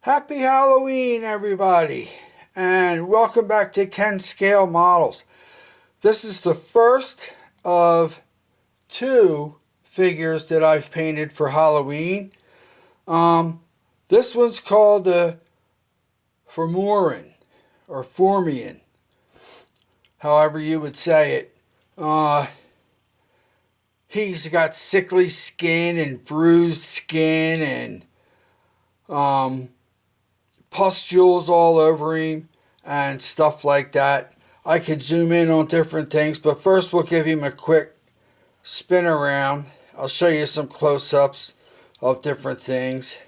Happy Halloween, everybody, and welcome back to Ken Scale Models. This is the first of two figures that I've painted for Halloween. This one's called the Formoran, or Formian, however you would say it. He's got sickly skin and bruised skin and pustules all over him and stuff like that. I could zoom in on different things, but first we'll give him a quick spin around. I'll show you some close-ups of different things.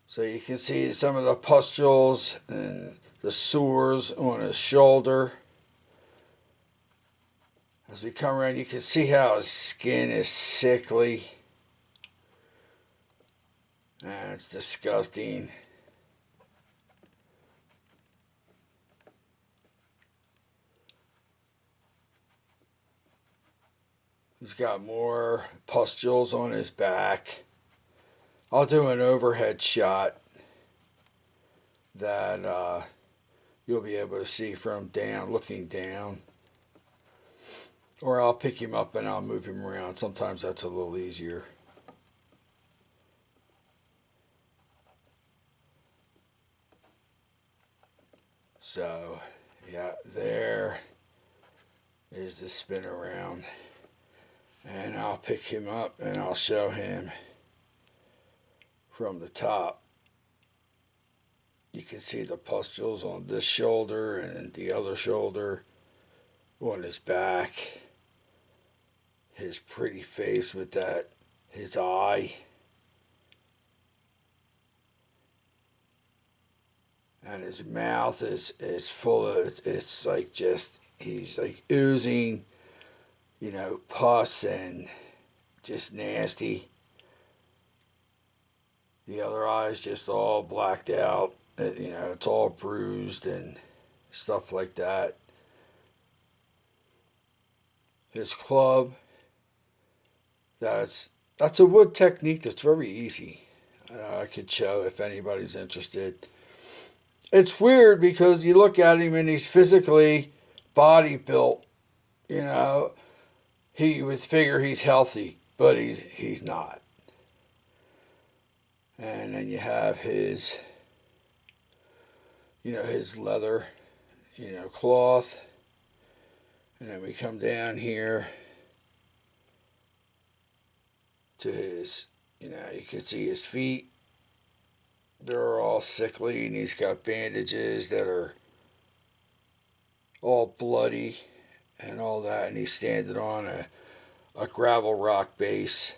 So you can see some of the pustules and the sores on his shoulder. As we come around, you can see how his skin is sickly. And it's disgusting. He's got more pustules on his back. I'll do an overhead shot that you'll be able to see from down, looking down. Or I'll pick him up and I'll move him around. Sometimes that's a little easier. So, yeah, there is the spin around. And I'll pick him up and I'll show him from the top. You can see the pustules on this shoulder and the other shoulder, on his back. His pretty face with that, his eye. And his mouth is full of, it's like just, he's like oozing, pus and just nasty. The other eye's just all blacked out. It's all bruised and stuff like that. His club, that's a wood technique that's very easy. I could show if anybody's interested. It's weird because you look at him and he's physically body built. He would figure he's healthy, but he's not. And then you have his, his leather, cloth. And then we come down here to his, you can see his feet. They're all sickly, and he's got bandages that are all bloody and all that. And he's standing on a gravel rock base.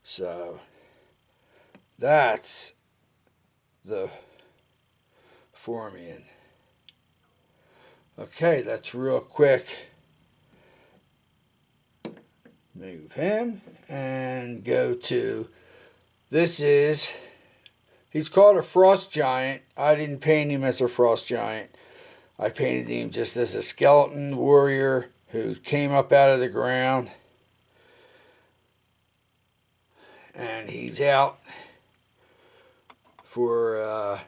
So that's the Formian. Okay, that's real quick. Move him and go to, he's called a frost giant. I didn't paint him as a frost giant. I painted him just as a skeleton warrior who came up out of the ground. And he's out for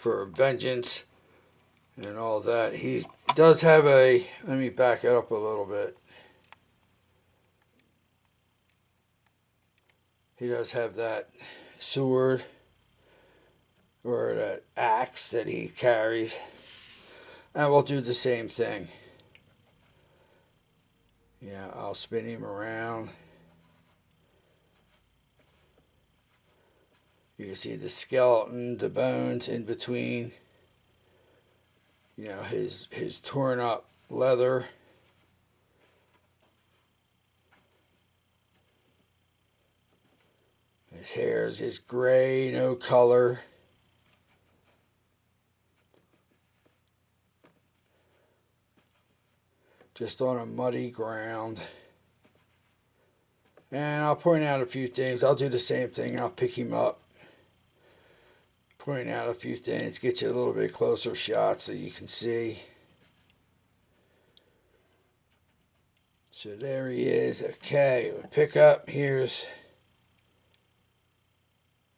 vengeance and all that. He does have let me back it up a little bit. He does have that sword or that axe that he carries. And we'll do the same thing. Yeah, I'll spin him around. You can see the skeleton, the bones in between. His torn up leather. His hair is just gray, no color. Just on a muddy ground. And I'll point out a few things. I'll do the same thing. I'll pick him up. Point out a few things. Get you a little bit closer shot so you can see. So there he is. Okay, we'll pick up. There's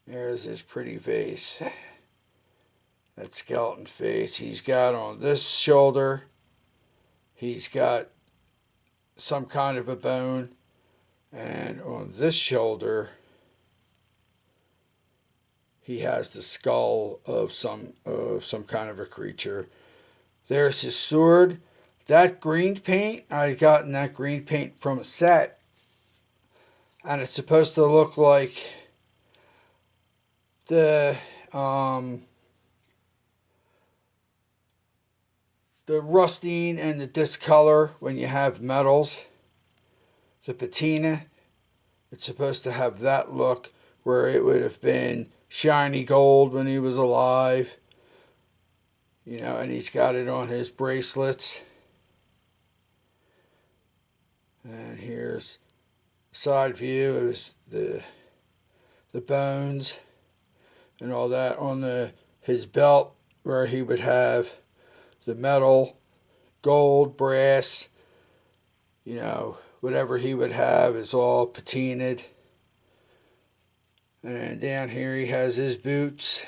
his pretty face. That skeleton face. He's got on this shoulder, he's got some kind of a bone. And on this shoulder, he has the skull of some kind of a creature. There's his sword. That green paint, I had gotten that green paint from a set. And it's supposed to look like the rusting and the discolor when you have metals. The patina. It's supposed to have that look where it would have been shiny gold when he was alive. You know, and he's got it on his bracelets. And here's side view is the bones and all that on his belt, where he would have the metal, gold, brass, you know, whatever he would have is all patinaed. And then down here he has his boots.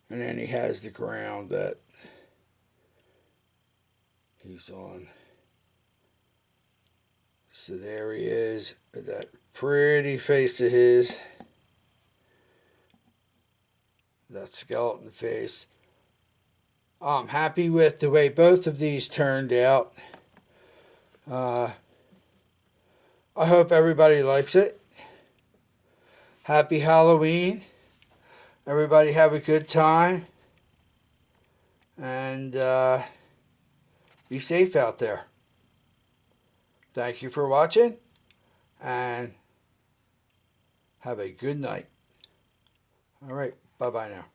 And then he has the ground that he's on. So there he is, with that pretty face of his. That skeleton face. I'm happy with the way both of these turned out. I hope everybody likes it. Happy Halloween. Everybody have a good time. And be safe out there. Thank you for watching. And have a good night. All right. Bye-bye now.